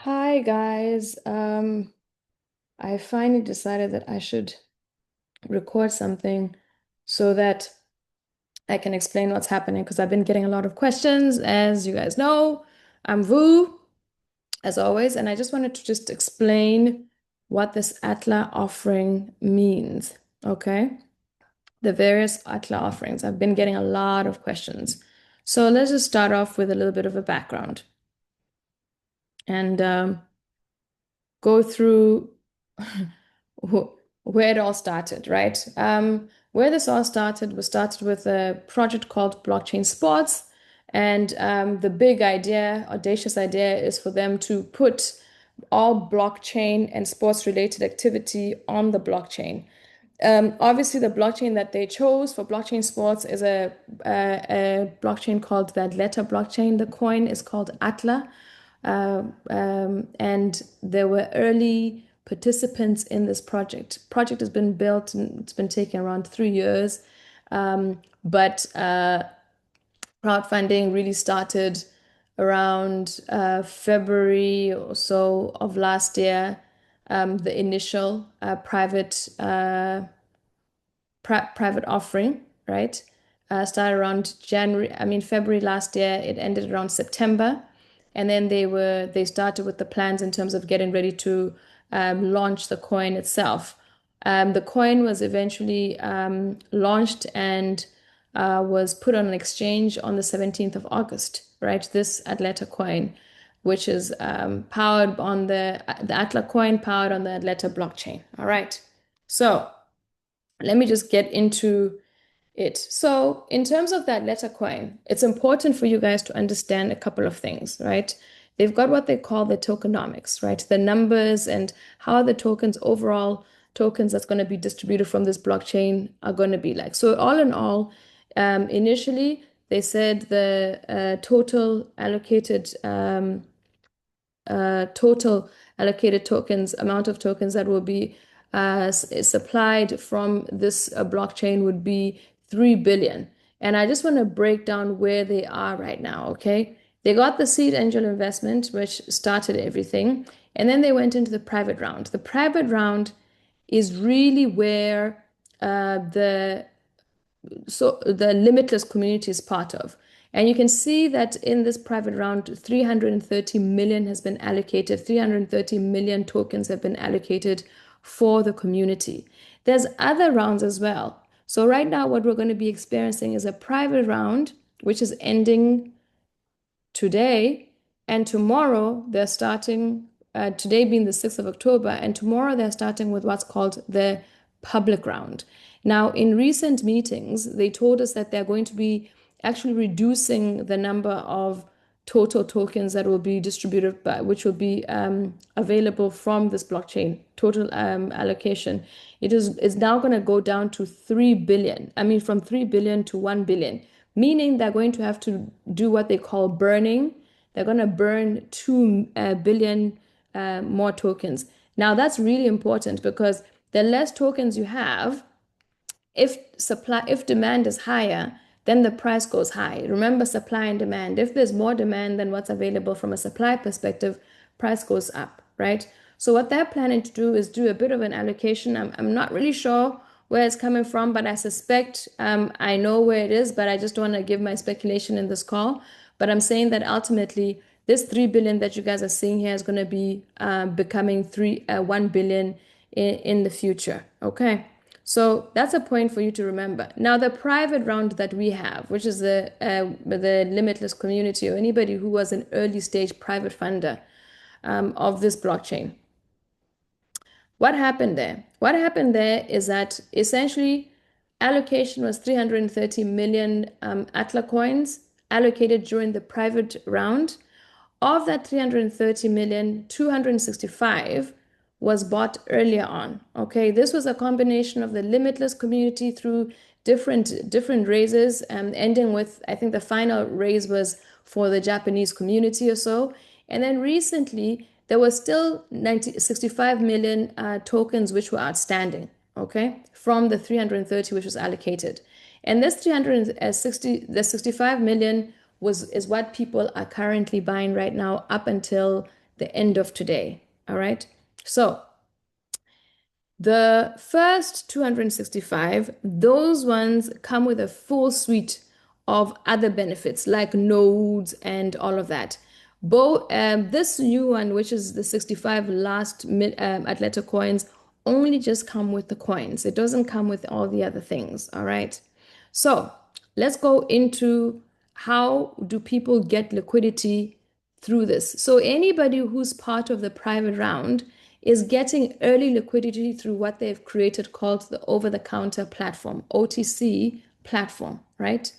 Hi guys. I finally decided that I should record something so that I can explain what's happening because I've been getting a lot of questions. As you guys know, I'm Vu, as always, and I just wanted to just explain what this ATLA offering means. Okay? The various ATLA offerings. I've been getting a lot of questions. So let's just start off with a little bit of a background and go through where it all started, right? Where this all started was started with a project called Blockchain Sports. And the big idea, audacious idea, is for them to put all blockchain and sports related activity on the blockchain. Obviously, the blockchain that they chose for blockchain sports is a blockchain called the ATLA blockchain. The coin is called ATLA. And there were early participants in this project. Project has been built and it's been taking around 3 years. But crowdfunding really started around February or so of last year. The initial private offering, right? Started around February last year. It ended around September, and then they started with the plans in terms of getting ready to launch the coin itself. The coin was eventually launched and was put on an exchange on the 17th of August, right? This Atleta coin, which is powered on the Atla coin, powered on the Atleta blockchain. All right. So let me just get into it. So, in terms of that letter coin, it's important for you guys to understand a couple of things, right? They've got what they call the tokenomics, right? The numbers and how the tokens, overall tokens that's going to be distributed from this blockchain are going to be like. So, all in all, initially they said the total allocated tokens, amount of tokens that will be supplied from this blockchain would be 3 billion. And I just want to break down where they are right now, okay? They got the seed angel investment, which started everything, and then they went into the private round. The private round is really where the limitless community is part of. And you can see that in this private round, 330 million has been allocated, 330 million tokens have been allocated for the community. There's other rounds as well. So right now, what we're going to be experiencing is a private round, which is ending today, and tomorrow they're starting, today being the 6th of October, and tomorrow they're starting with what's called the public round. Now, in recent meetings, they told us that they're going to be actually reducing the number of total tokens that will be distributed by, which will be available from this blockchain, total allocation. It's now going to go down to 3 billion. I mean, from 3 billion to 1 billion, meaning they're going to have to do what they call burning. They're going to burn 2 billion more tokens. Now, that's really important because the less tokens you have, if demand is higher, then the price goes high. Remember supply and demand. If there's more demand than what's available from a supply perspective, price goes up, right? So what they're planning to do is do a bit of an allocation. I'm not really sure where it's coming from, but I suspect I know where it is, but I just don't want to give my speculation in this call. But I'm saying that ultimately, this 3 billion that you guys are seeing here is going to be becoming 1 billion in the future. Okay. So that's a point for you to remember. Now, the private round that we have, which is the limitless community or anybody who was an early stage private funder of this blockchain. What happened there? What happened there is that essentially allocation was 330 million ATLA coins allocated during the private round. Of that 330 million, 265 was bought earlier on. Okay, this was a combination of the limitless community through different raises, ending with, I think the final raise was for the Japanese community or so. And then recently there was still 65 million tokens which were outstanding, okay, from the 330 which was allocated. And this 360, the 65 million is what people are currently buying right now up until the end of today. All right. So the first 265, those ones come with a full suite of other benefits like nodes and all of that. This new one, which is the 65 last ATLA coins, only just come with the coins. It doesn't come with all the other things. All right. So let's go into how do people get liquidity through this. So anybody who's part of the private round is getting early liquidity through what they've created called the over-the-counter platform, OTC platform, right?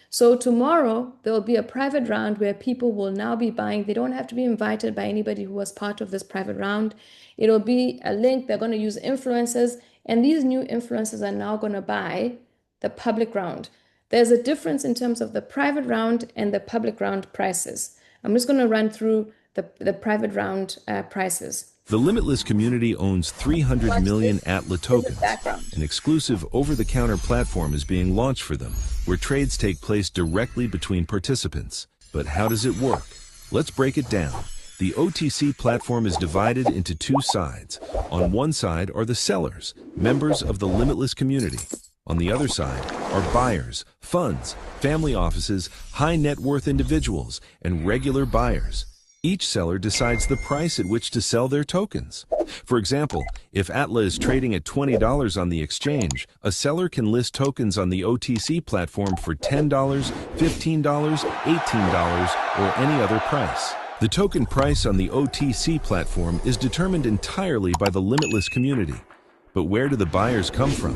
So tomorrow there will be a private round where people will now be buying. They don't have to be invited by anybody who was part of this private round. It'll be a link. They're going to use influencers, and these new influencers are now going to buy the public round. There's a difference in terms of the private round and the public round prices. I'm just going to run through the private round prices. The Limitless community owns 300 million ATLA tokens. An exclusive over-the-counter platform is being launched for them, where trades take place directly between participants. But how does it work? Let's break it down. The OTC platform is divided into two sides. On one side are the sellers, members of the Limitless community. On the other side are buyers, funds, family offices, high net worth individuals, and regular buyers. Each seller decides the price at which to sell their tokens. For example, if ATLA is trading at $20 on the exchange, a seller can list tokens on the OTC platform for $10, $15, $18, or any other price. The token price on the OTC platform is determined entirely by the Limitless community. But where do the buyers come from?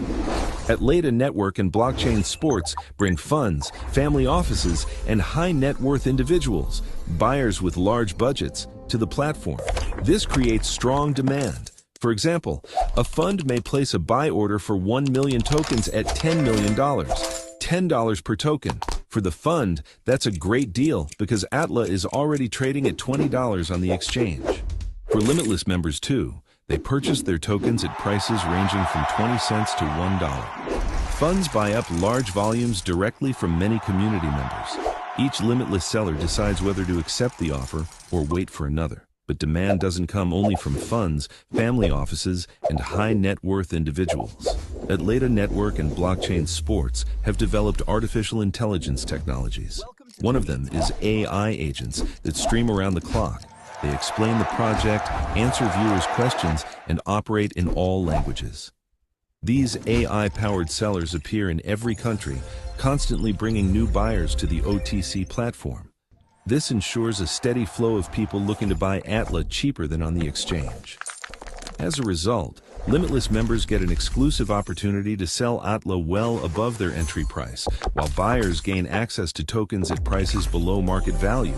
ATLA Network and Blockchain Sports bring funds, family offices, and high net worth individuals, buyers with large budgets, to the platform. This creates strong demand. For example, a fund may place a buy order for 1 million tokens at $10 million, $10 per token. For the fund, that's a great deal because ATLA is already trading at $20 on the exchange. For Limitless members too, they purchase their tokens at prices ranging from 20 cents to $1. Funds buy up large volumes directly from many community members. Each Limitless seller decides whether to accept the offer or wait for another. But demand doesn't come only from funds, family offices, and high net worth individuals. ATLA Network and Blockchain Sports have developed artificial intelligence technologies. One of them is AI agents that stream around the clock. They explain the project, answer viewers' questions, and operate in all languages. These AI-powered sellers appear in every country, constantly bringing new buyers to the OTC platform. This ensures a steady flow of people looking to buy ATLA cheaper than on the exchange. As a result, Limitless members get an exclusive opportunity to sell ATLA well above their entry price, while buyers gain access to tokens at prices below market value.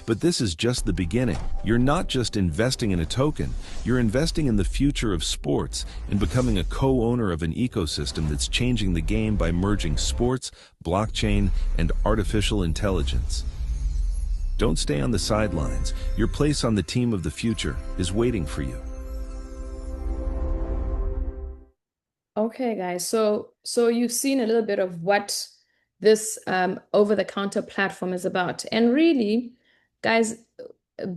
But this is just the beginning. You're not just investing in a token, you're investing in the future of sports and becoming a co-owner of an ecosystem that's changing the game by merging sports, blockchain, and artificial intelligence. Don't stay on the sidelines. Your place on the team of the future is waiting for you. Okay, guys. So you've seen a little bit of what this over-the-counter platform is about. And really, guys,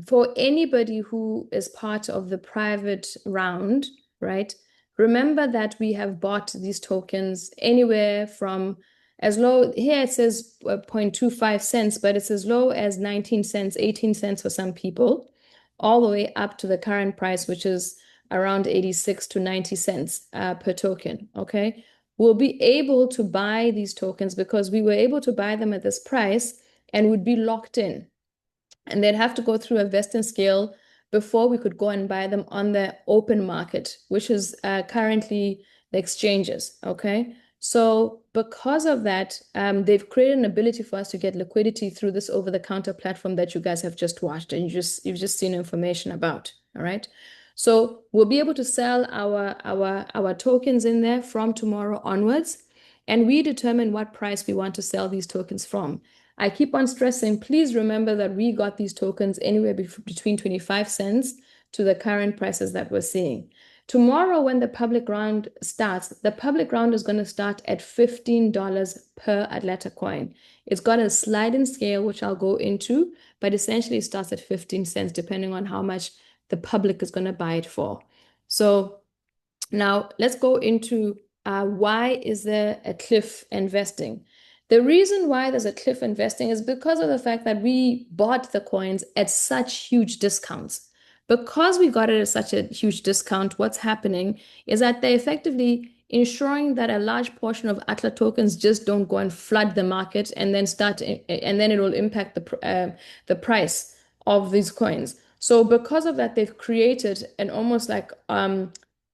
for anybody who is part of the private round, right? Remember that we have bought these tokens anywhere from as low, here it says 0.25 cents, but it's as low as 19 cents, 18 cents for some people, all the way up to the current price, which is around 86 to 90 cents per token, okay? We'll be able to buy these tokens because we were able to buy them at this price and would be locked in. And they'd have to go through a vesting scale before we could go and buy them on the open market, which is currently the exchanges, okay? So because of that, they've created an ability for us to get liquidity through this over-the-counter platform that you guys have just watched and you've just seen information about, all right? So we'll be able to sell our tokens in there from tomorrow onwards, and we determine what price we want to sell these tokens from. I keep on stressing, please remember that we got these tokens anywhere between 25 cents to the current prices that we're seeing. Tomorrow, when the public round starts, the public round is going to start at $15 per ATLA coin. It's got a sliding scale, which I'll go into, but essentially it starts at 15 cents, depending on how much the public is going to buy it for. So now let's go into why is there a cliff investing? The reason why there's a cliff investing is because of the fact that we bought the coins at such huge discounts. Because we got it at such a huge discount, what's happening is that they're effectively ensuring that a large portion of ATLA tokens just don't go and flood the market and then it will impact the price of these coins. So because of that, they've created an almost like uh,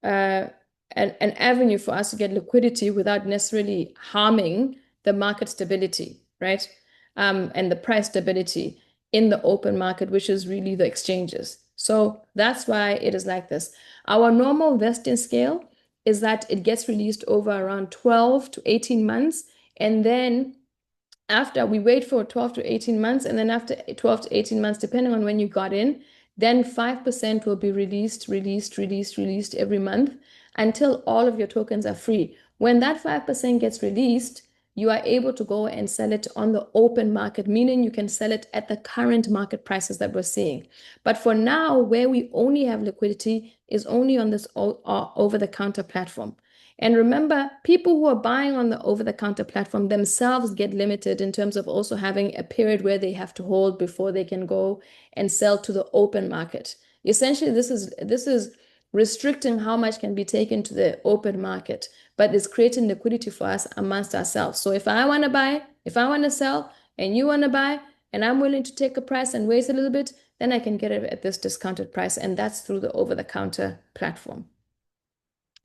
an avenue for us to get liquidity without necessarily harming the market stability, right? And the price stability in the open market, which is really the exchanges. So that's why it is like this. Our normal vesting scale is that it gets released over around 12 to 18 months. And then after we wait for 12 to 18 months, and then after 12 to 18 months, depending on when you got in, then 5% will be released every month until all of your tokens are free. When that 5% gets released, you are able to go and sell it on the open market, meaning you can sell it at the current market prices that we're seeing. But for now, where we only have liquidity is only on this over-the-counter platform. And remember, people who are buying on the over-the-counter platform themselves get limited in terms of also having a period where they have to hold before they can go and sell to the open market. Essentially, this is restricting how much can be taken to the open market, but it's creating liquidity for us amongst ourselves. So if I want to buy, if I want to sell, and you want to buy, and I'm willing to take a price and wait a little bit, then I can get it at this discounted price, and that's through the over-the-counter platform.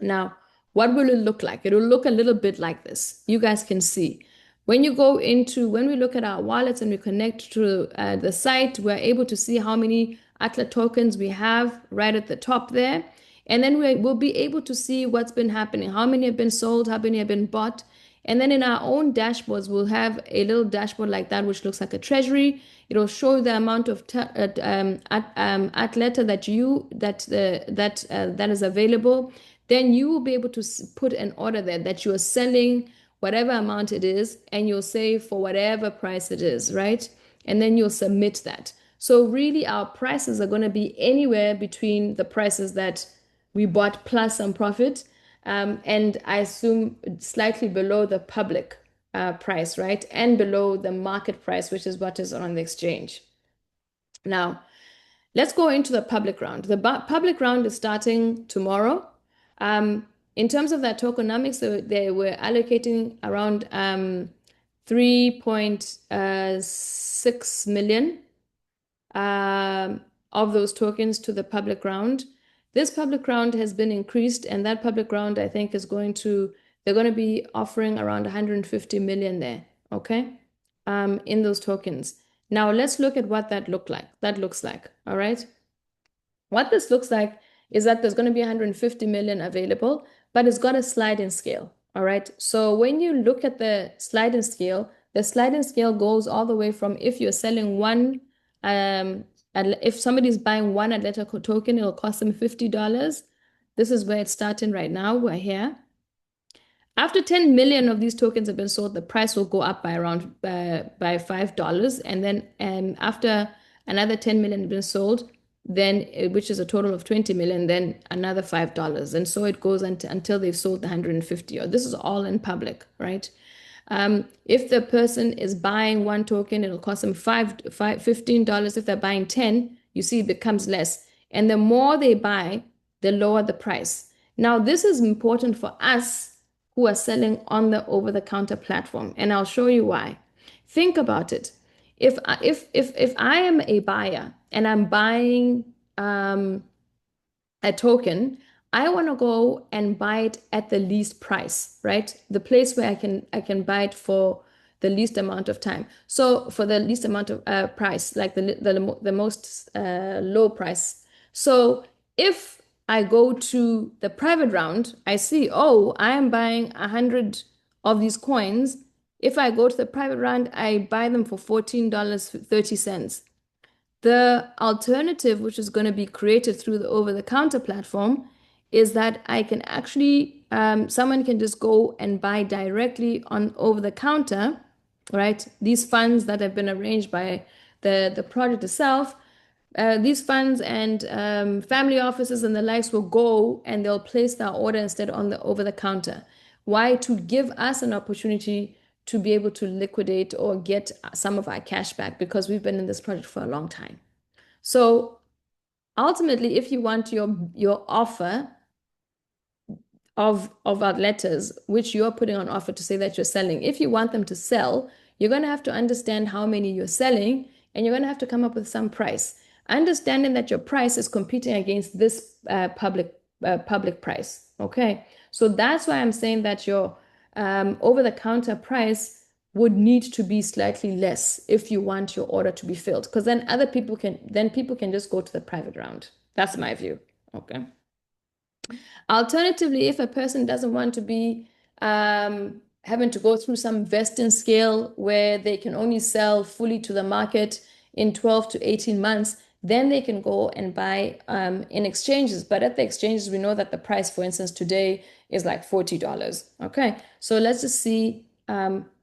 Now, what will it look like? It will look a little bit like this. You guys can see. When we look at our wallets and we connect to the site, we're able to see how many ATLA tokens we have right at the top there. And then we'll be able to see what's been happening, how many have been sold, how many have been bought. And then in our own dashboards, we'll have a little dashboard like that, which looks like a treasury. It'll show the amount of ATLA that is available. Then you will be able to put an order there that you are selling whatever amount it is, and you'll say for whatever price it is, right? And then you'll submit that. So really our prices are going to be anywhere between the prices that we bought plus some profit, and I assume slightly below the public price, right? And below the market price, which is what is on the exchange. Now, let's go into the public round. The public round is starting tomorrow. In terms of that tokenomics, they were allocating around 3.6 million of those tokens to the public round. This public round has been increased, and that public round, I think, they're going to be offering around 150 million there, okay, in those tokens. Now, let's look at what that looks like, all right? What this looks like is that there's going to be 150 million available, but it's got a sliding scale, all right? So when you look at the sliding scale goes all the way from if you're selling one, if somebody's buying one ATLA token, it'll cost them $50. This is where it's starting right now. We're here. After 10 million of these tokens have been sold, the price will go up by around by $5. And then after another 10 million have been sold, then which is a total of 20 million, then another $5. And so it goes until they've sold the 150. Or this is all in public, right? If the person is buying one token, it'll cost them $15. If they're buying 10, you see it becomes less. And the more they buy, the lower the price. Now, this is important for us who are selling on the over-the-counter platform, and I'll show you why. Think about it. If I am a buyer and I'm buying a token, I want to go and buy it at the least price, right? The place where I can buy it for the least amount of time. So for the least amount of price, like the most low price. So if I go to the private round, I see, oh, I am buying 100 of these coins. If I go to the private round, I buy them for $14.30. The alternative, which is going to be created through the over-the-counter platform, is that I can actually, someone can just go and buy directly on over the counter, right? These funds that have been arranged by the project itself, these funds and family offices and the likes will go and they'll place their order instead on the over the counter. Why? To give us an opportunity to be able to liquidate or get some of our cash back because we've been in this project for a long time. So ultimately, if you want your offer of our letters, which you're putting on offer to say that you're selling, if you want them to sell, you're going to have to understand how many you're selling, and you're going to have to come up with some price. Understanding that your price is competing against this public price. Okay, so that's why I'm saying that your over-the-counter price would need to be slightly less if you want your order to be filled, because then people can just go to the private round. That's my view. Okay. Alternatively, if a person doesn't want to be having to go through some vesting scale where they can only sell fully to the market in 12 to 18 months, then they can go and buy in exchanges. But at the exchanges, we know that the price, for instance, today is like $40. Okay, so let's just see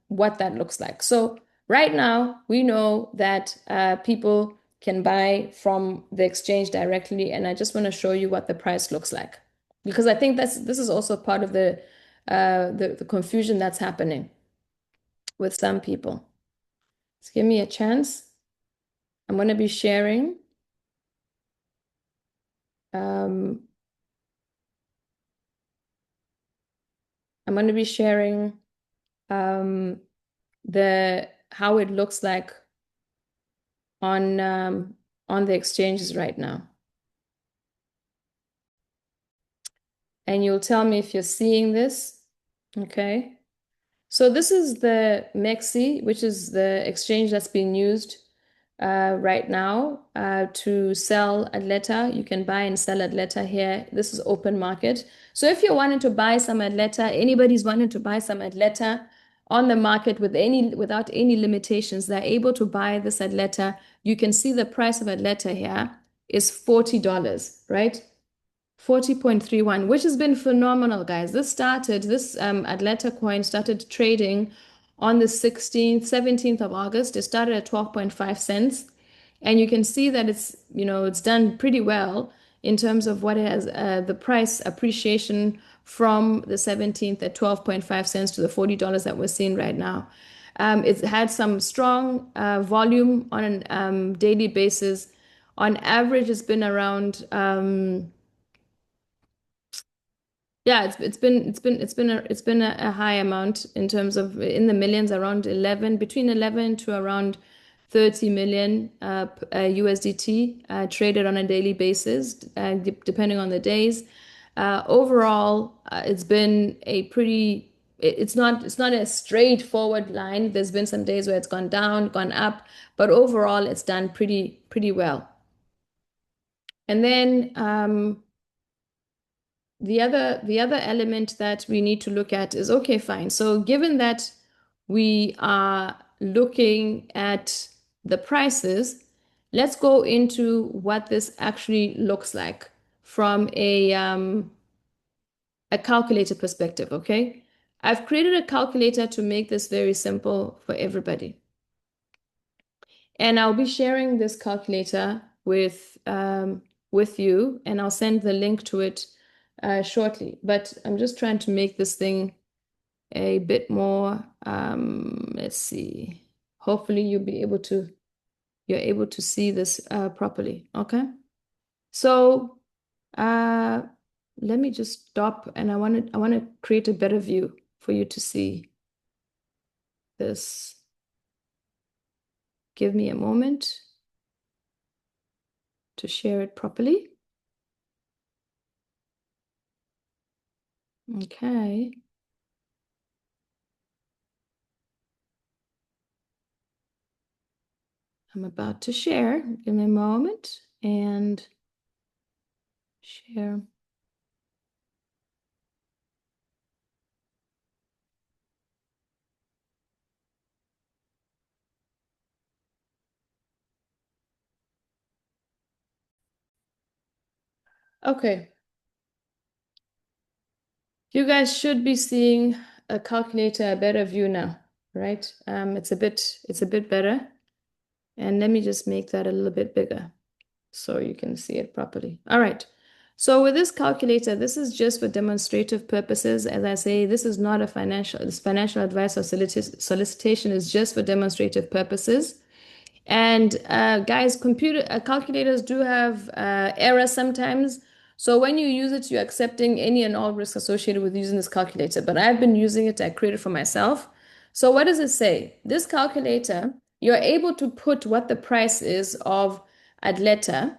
what that looks like. So right now, we know that people can buy from the exchange directly, and I just want to show you what the price looks like because I think this is also part of the confusion that's happening with some people. Just give me a chance. I'm going to be sharing. Um, I'm going to be sharing um, the how it looks like on the exchanges right now, and you'll tell me if you're seeing this. Okay. So this is the MEXI, which is the exchange that's being used right now to sell Atleta. You can buy and sell Atleta here. This is open market. So if you're wanting to buy some Atleta, anybody's wanting to buy some Atleta on the market without any limitations, they're able to buy this Atleta. You can see the price of Atleta here is $40, right? 40.31, which has been phenomenal, guys. This Atlanta coin started trading on the 16th, 17th of August. It started at 12.5 cents. And you can see that it's done pretty well in terms of what it has, the price appreciation from the 17th at 12.5 cents to the $40 that we're seeing right now. It's had some strong volume on a daily basis. On average, it's been around yeah, it's been a high amount in terms of in the millions, around 11 between 11 to around 30 million USDT traded on a daily basis, depending on the days. Overall, it's been a pretty. It's not a straightforward line. There's been some days where it's gone down, gone up, but overall, it's done pretty well. And then the other element that we need to look at is, okay, fine. So given that we are looking at the prices, let's go into what this actually looks like from a calculator perspective, okay? I've created a calculator to make this very simple for everybody. And I'll be sharing this calculator with you, and I'll send the link to it shortly. But I'm just trying to make this thing a bit more, let's see. Hopefully you're able to see this properly. Okay. So uh, let me just stop, and I want to create a better view for you to see this. Give me a moment to share it properly. Okay. I'm about to share. Give me a moment and share. Okay. You guys should be seeing a calculator, a better view now, right? It's a bit better. And let me just make that a little bit bigger so you can see it properly. All right. So with this calculator, this is just for demonstrative purposes. As I say, this is not this financial advice or solicitation is just for demonstrative purposes. And guys, computer calculators do have errors sometimes. So when you use it, you're accepting any and all risks associated with using this calculator. But I've been using it, I created for myself. So what does it say? This calculator, you're able to put what the price is of Atleta.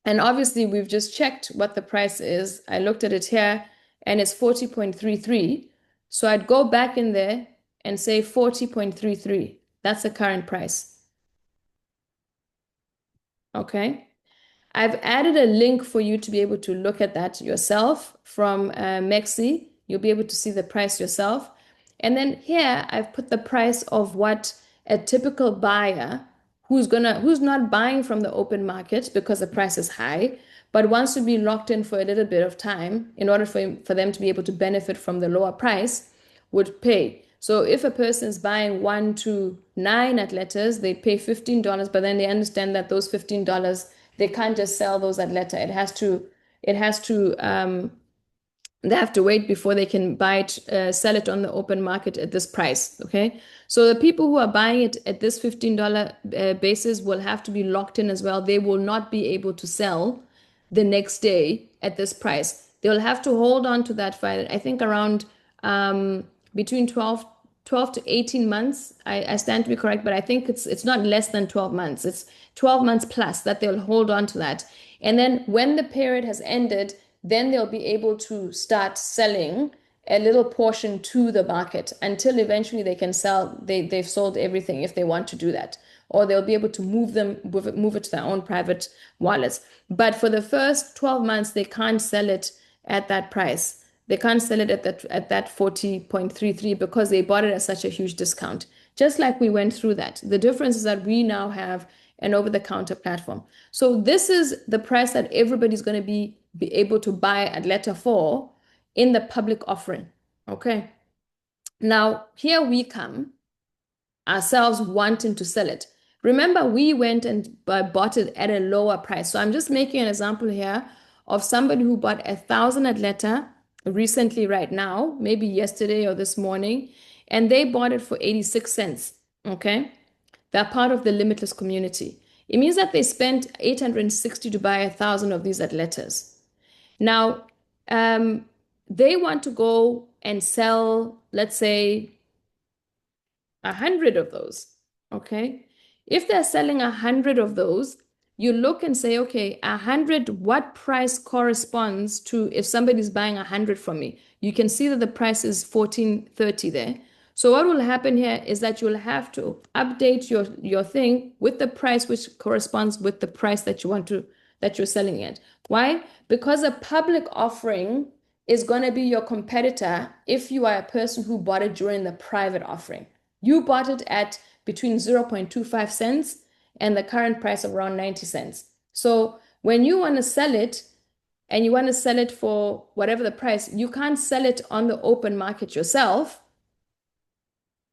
And obviously, we've just checked what the price is. I looked at it here and it's 40.33. So I'd go back in there and say 40.33. That's the current price. Okay. I've added a link for you to be able to look at that yourself from Mexi. You'll be able to see the price yourself. And then here I've put the price of what a typical buyer who's not buying from the open market because the price is high, but wants to be locked in for a little bit of time in order for them to be able to benefit from the lower price would pay. So if a person is buying 1 to 9 atletas, they pay $15, but then they understand that those $15, they can't just sell those atleta. They have to wait before they can buy it, sell it on the open market at this price. Okay. So the people who are buying it at this $15 basis will have to be locked in as well. They will not be able to sell the next day at this price. They'll have to hold on to that for, I think, around between 12 to 18 months. I stand to be correct, but I think it's not less than 12 months. It's 12 months plus that they'll hold on to that. And then when the period has ended, then they'll be able to start selling a little portion to the market until eventually they can sell, they've sold everything if they want to do that. Or they'll be able to move it to their own private wallets. But for the first 12 months, they can't sell it at that price. They can't sell it at that 40.33 because they bought it at such a huge discount. Just like we went through that. The difference is that we now have an over-the-counter platform. So this is the price that everybody's going to be able to buy at letter 4 in the public offering. Okay. Now, here we come, ourselves wanting to sell it. Remember, we went and bought it at a lower price. So I'm just making an example here of somebody who bought 1,000 atleta recently, right now, maybe yesterday or this morning, and they bought it for 86 cents. Okay. They're part of the limitless community. It means that they spent 860 to buy 1,000 of these atletas. Now, they want to go and sell, let's say, 100 of those. Okay. If they're selling 100 of those, you look and say, okay, 100, what price corresponds to if somebody's buying 100 from me? You can see that the price is 14.30 there. So what will happen here is that you'll have to update your thing with the price which corresponds with the price that you're selling it. Why? Because a public offering is going to be your competitor if you are a person who bought it during the private offering. You bought it at between 0.25 cents and the current price of around 90 cents. So when you want to sell it and you want to sell it for whatever the price, you can't sell it on the open market yourself.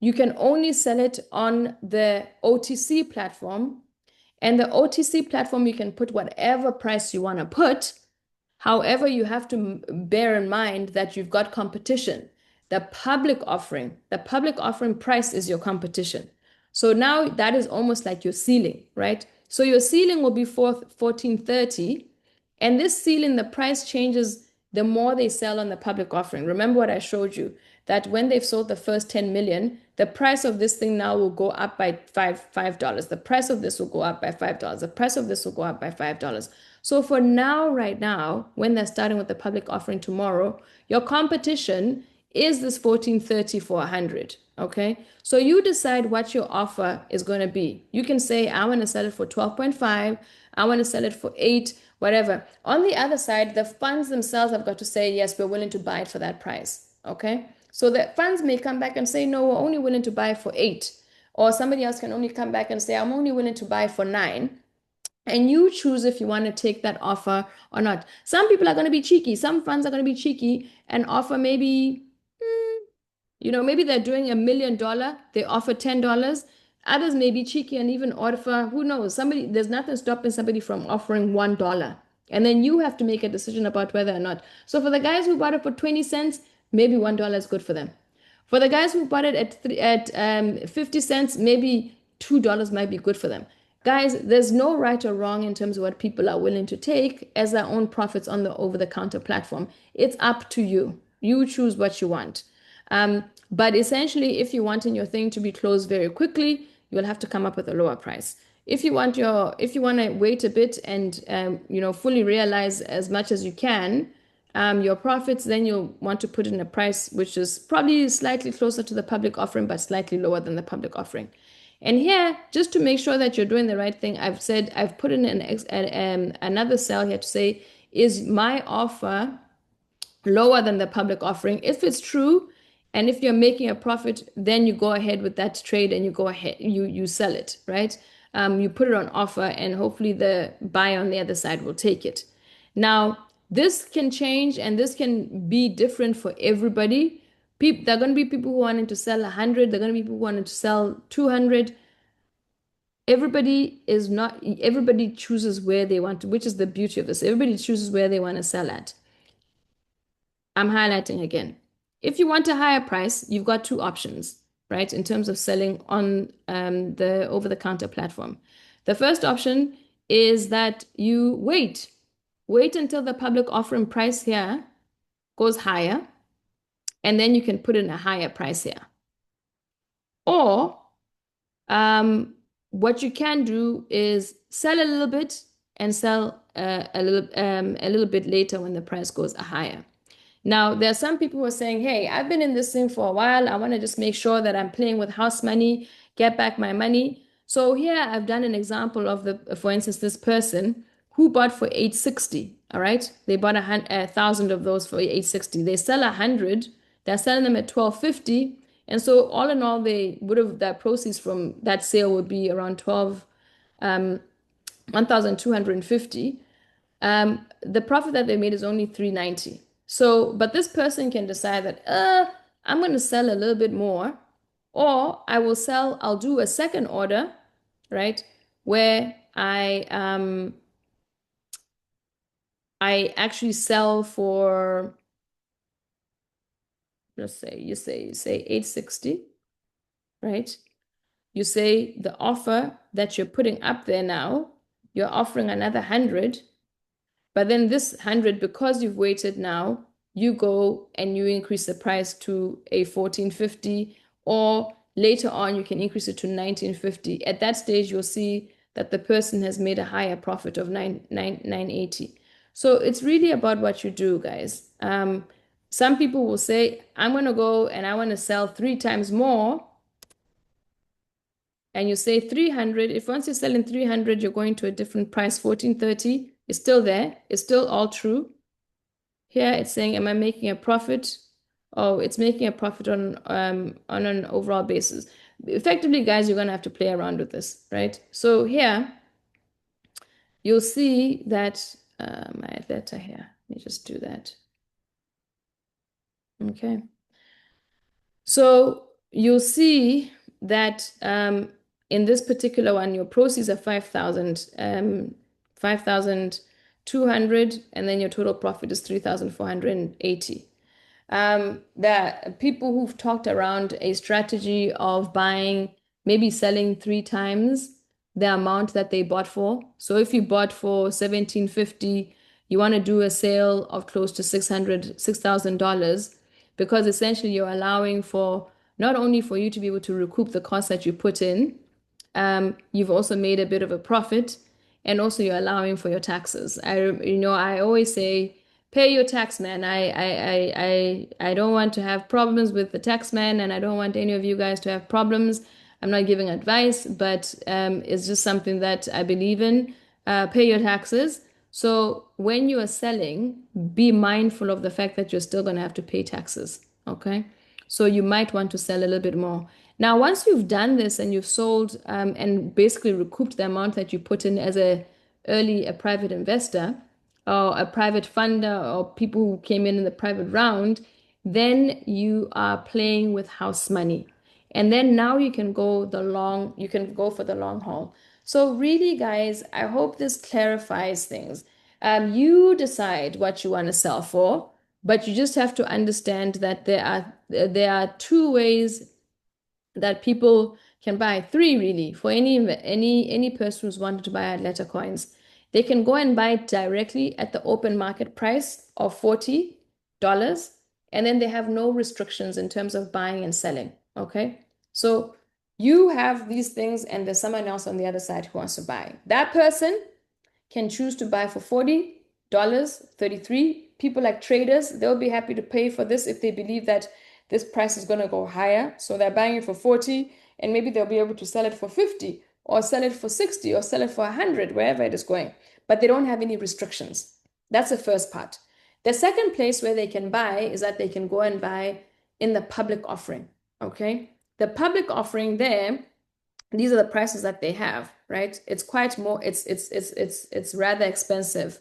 You can only sell it on the OTC platform. And the OTC platform, you can put whatever price you want to put. However, you have to bear in mind that you've got competition. The public offering price is your competition. So now that is almost like your ceiling, right? So your ceiling will be 14.30, and this ceiling, the price changes the more they sell on the public offering. Remember what I showed you, that when they've sold the first 10 million, the price of this thing now will go up by $5. The price of this will go up by $5. The price of this will go up by $5. So for now, right now, when they're starting with the public offering tomorrow, your competition is this 14.30 for 100. Okay. So you decide what your offer is going to be. You can say, I want to sell it for 12.5. I want to sell it for 8, whatever. On the other side, the funds themselves have got to say, yes, we're willing to buy it for that price. Okay. So the funds may come back and say, no, we're only willing to buy for 8. Or somebody else can only come back and say, I'm only willing to buy for 9. And you choose if you want to take that offer or not. Some people are going to be cheeky. Some funds are going to be cheeky and offer maybe, maybe they're doing $1 million, they offer $10. Others may be cheeky and even offer, who knows, somebody, there's nothing stopping somebody from offering $1. And then you have to make a decision about whether or not. So for the guys who bought it for 20 cents, maybe $1 is good for them. For the guys who bought it at 50 cents, maybe $2 might be good for them. Guys, there's no right or wrong in terms of what people are willing to take as their own profits on the over-the-counter platform. It's up to you. You choose what you want. But essentially, if you want in your thing to be closed very quickly, you'll have to come up with a lower price. If you want to wait a bit and fully realize as much as you can your profits, then you'll want to put in a price which is probably slightly closer to the public offering, but slightly lower than the public offering. And here, just to make sure that you're doing the right thing, I've put in another cell here to say, is my offer lower than the public offering? If it's true, and if you're making a profit, then you go ahead with that trade and you go ahead, you sell it, right? You put it on offer, and hopefully the buyer on the other side will take it. Now, this can change and this can be different for everybody. There are going to be people who wanting to sell 100, there are going to be people who wanting to sell 200. Everybody chooses where they want to, which is the beauty of this. Everybody chooses where they want to sell at. I'm highlighting again. If you want a higher price, you've got two options, right? In terms of selling on the over-the-counter platform. The first option is that you wait. Wait until the public offering price here goes higher, and then you can put in a higher price here. Or what you can do is sell a little bit and sell a little bit later when the price goes higher. Now, there are some people who are saying, hey, I've been in this thing for a while. I want to just make sure that I'm playing with house money, get back my money. So here I've done an example of for instance, this person who bought for 860. All right. They bought 1,000 of those for 860. They sell 100. They're selling them at 1250. And so all in all, that proceeds from that sale would be around 1,250. The profit that they made is only 390. So, but this person can decide that, I'm going to sell a little bit more, or I'll do a second order, right? Where I actually sell for, let's say, you say 860, right? You say the offer that you're putting up there now, you're offering another 100. But then this 100, because you've waited now, you go and you increase the price to a 1450, or later on you can increase it to 1950. At that stage, you'll see that the person has made a higher profit of 980. So it's really about what you do, guys. Some people will say, I'm going to go and I want to sell 3 times more. And you say 300. If once you're selling 300, you're going to a different price, 1430. It's still there. It's still all true. Here it's saying, am I making a profit? Oh, it's making a profit on an overall basis. Effectively, guys, you're going to have to play around with this, right? So here, you'll see that my letter here. Let me just do that. Okay. So you'll see that in this particular one, your proceeds are 5,200, and then your total profit is 3,480. There are people who've talked around a strategy of maybe selling 3 times the amount that they bought for. So if you bought for 1,750, you want to do a sale of close to $6,000, because essentially you're allowing for not only for you to be able to recoup the cost that you put in, you've also made a bit of a profit, and also you're allowing for your taxes. I always say, pay your tax man. I don't want to have problems with the tax man, and I don't want any of you guys to have problems. I'm not giving advice, but it's just something that I believe in. Pay your taxes. So when you are selling, be mindful of the fact that you're still going to have to pay taxes. Okay. So you might want to sell a little bit more. Now, once you've done this and you've sold and basically recouped the amount that you put in as a early a private investor or a private funder or people who came in the private round, then you are playing with house money. And then now you can go for the long haul. So really, guys, I hope this clarifies things. You decide what you want to sell for, but you just have to understand that there are two ways that people can buy, three really, for any person who's wanted to buy Atlanta coins. They can go and buy it directly at the open market price of $40, and then they have no restrictions in terms of buying and selling. Okay, so you have these things, and there's someone else on the other side who wants to buy. That person can choose to buy for $40, 33. People like traders, they'll be happy to pay for this if they believe that this price is going to go higher. So they're buying it for 40 and maybe they'll be able to sell it for 50 or sell it for 60 or sell it for 100, wherever it is going. But they don't have any restrictions. That's the first part. The second place where they can buy is that they can go and buy in the public offering. Okay. The public offering there, these are the prices that they have, right? It's quite more, it's rather expensive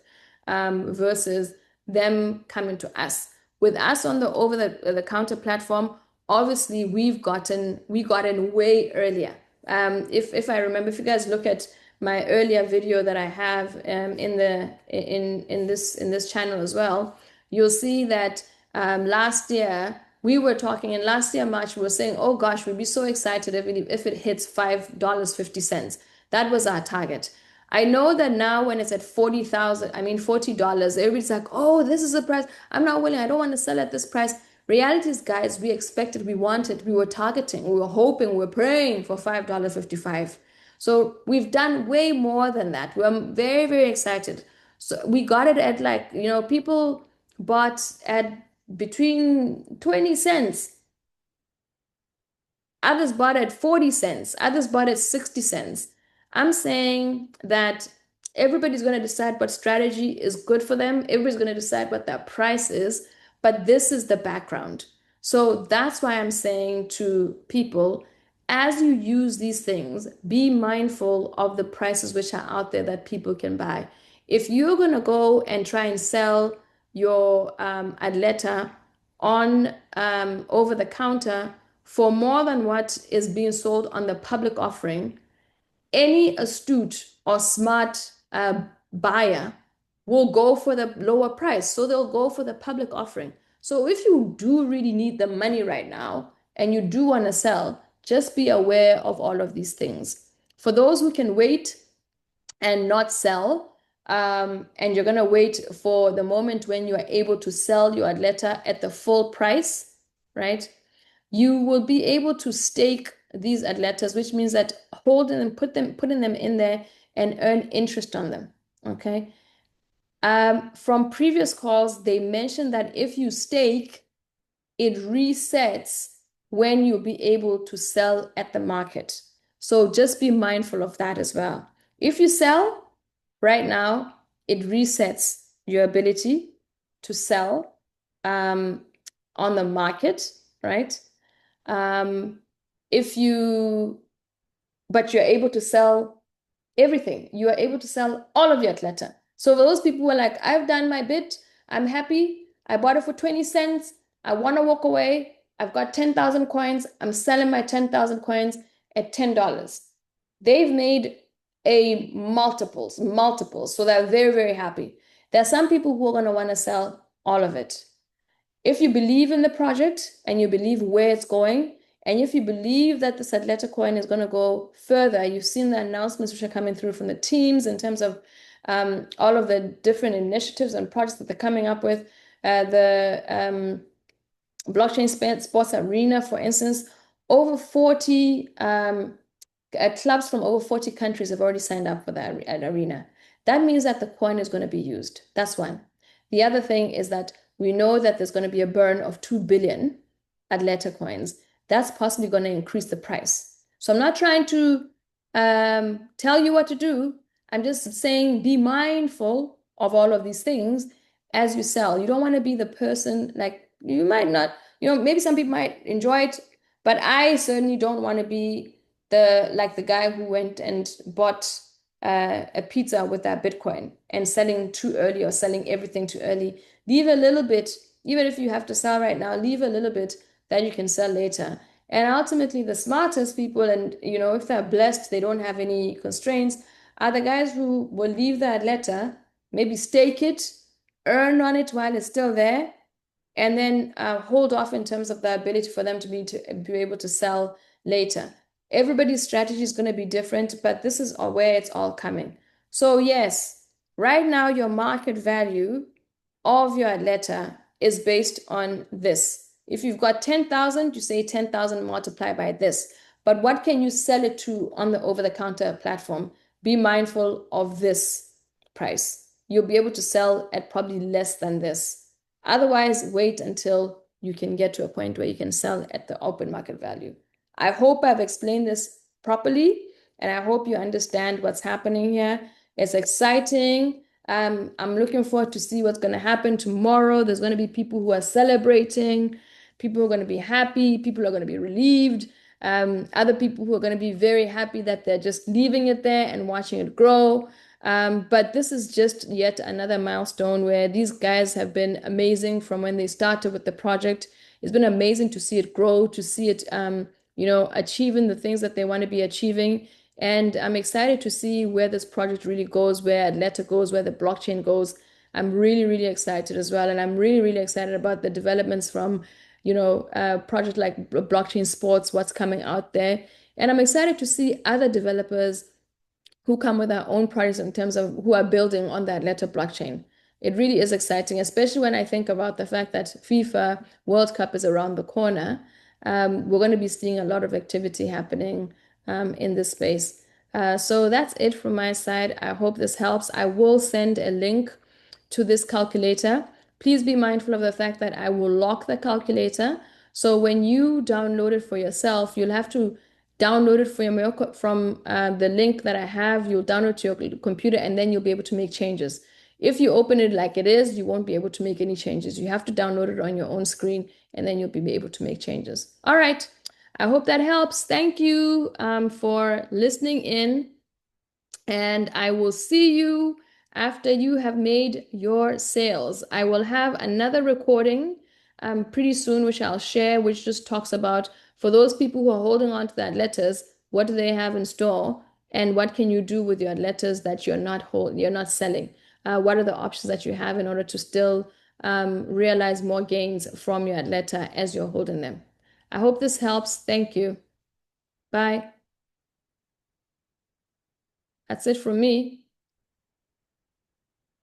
versus them coming to us. With us on the over the counter platform, obviously we got in way earlier. If I remember, if you guys look at my earlier video that I have in this channel as well, you'll see that last year we were talking in last year March, we were saying, oh gosh, we'd be so excited if it hits $5.50. That was our target. I know that now when it's at 40,000, I mean $40, everybody's like, oh, this is the price. I'm not willing. I don't want to sell at this price. Reality is, guys, we expected, we wanted, we were targeting, we were hoping, we were praying for $5.55. So we've done way more than that. We're very, very excited. So we got it at like, people bought at between 20 cents. Others bought at 40 cents. Others bought at 60 cents. I'm saying that everybody's going to decide what strategy is good for them. Everybody's going to decide what their price is. But this is the background. So that's why I'm saying to people, as you use these things, be mindful of the prices which are out there that people can buy. If you're going to go and try and sell your Atleta on over the counter for more than what is being sold on the public offering, any astute or smart buyer will go for the lower price. So they'll go for the public offering. So if you do really need the money right now and you do want to sell, just be aware of all of these things. For those who can wait and not sell, and you're going to wait for the moment when you are able to sell your Atleta at the full price, right? You will be able to stake these Atletas, which means that holding them, putting them in there and earn interest on them. Okay. From previous calls, they mentioned that if you stake, it resets when you'll be able to sell at the market. So just be mindful of that as well. If you sell right now, it resets your ability to sell on the market, right? But you're able to sell everything. You are able to sell all of your Atleta. So those people who are like, I've done my bit, I'm happy, I bought it for 20 cents, I want to walk away, I've got 10,000 coins, I'm selling my 10,000 coins at $10. They've made a multiples, so they're very, very happy. There are some people who are going to want to sell all of it. If you believe in the project and you believe where it's going, and if you believe that this Atleta coin is going to go further, you've seen the announcements which are coming through from the teams in terms of all of the different initiatives and projects that they're coming up with. The blockchain sports arena, for instance, over 40 clubs from over 40 countries have already signed up for that arena. That means that the coin is going to be used. That's one. The other thing is that we know that there's going to be a burn of 2 billion Atleta coins. That's possibly going to increase the price. So I'm not trying to tell you what to do. I'm just saying be mindful of all of these things as you sell. You don't want to be the person, like, you might not, maybe some people might enjoy it, but I certainly don't want to be the guy who went and bought a pizza with that Bitcoin and selling too early or selling everything too early. Leave a little bit, even if you have to sell right now, leave a little bit that you can sell later. And ultimately, the smartest people, and if they're blessed, they don't have any constraints, are the guys who will leave that letter, maybe stake it, earn on it while it's still there, and then hold off in terms of the ability for them to be able to sell later. Everybody's strategy is going to be different, but this is where it's all coming. So yes, right now your market value of your letter is based on this. If you've got 10,000, you say 10,000 multiplied by this. But what can you sell it to on the over-the-counter platform? Be mindful of this price. You'll be able to sell at probably less than this. Otherwise, wait until you can get to a point where you can sell at the open market value. I hope I've explained this properly, and I hope you understand what's happening here. It's exciting. I'm looking forward to see what's going to happen tomorrow. There's going to be people who are celebrating, people who are going to be happy, people who are going to be relieved, other people who are going to be very happy that they're just leaving it there and watching it grow. But this is just yet another milestone where these guys have been amazing from when they started with the project. It's been amazing to see it grow, to see it, achieving the things that they want to be achieving. And I'm excited to see where this project really goes, where ATLA goes, where the blockchain goes. I'm really, really excited as well. And I'm really, really excited about the developments from, a project like blockchain sports, what's coming out there. And I'm excited to see other developers who come with their own projects in terms of who are building on that letter blockchain. It really is exciting, especially when I think about the fact that FIFA World Cup is around the corner. We're going to be seeing a lot of activity happening in this space. So that's it from my side. I hope this helps. I will send a link to this calculator. Please be mindful of the fact that I will lock the calculator. So when you download it for yourself, you'll have to download it from the link that I have. You'll download to your computer and then you'll be able to make changes. If you open it like it is, you won't be able to make any changes. You have to download it on your own screen and then you'll be able to make changes. All right. I hope that helps. Thank you for listening in, and I will see you after you have made your sales. I will have another recording pretty soon, which I'll share, which just talks about for those people who are holding on to that letters, what do they have in store, and what can you do with your letters that you're not selling? What are the options that you have in order to still realize more gains from your letter as you're holding them? I hope this helps. Thank you. Bye. That's it from me.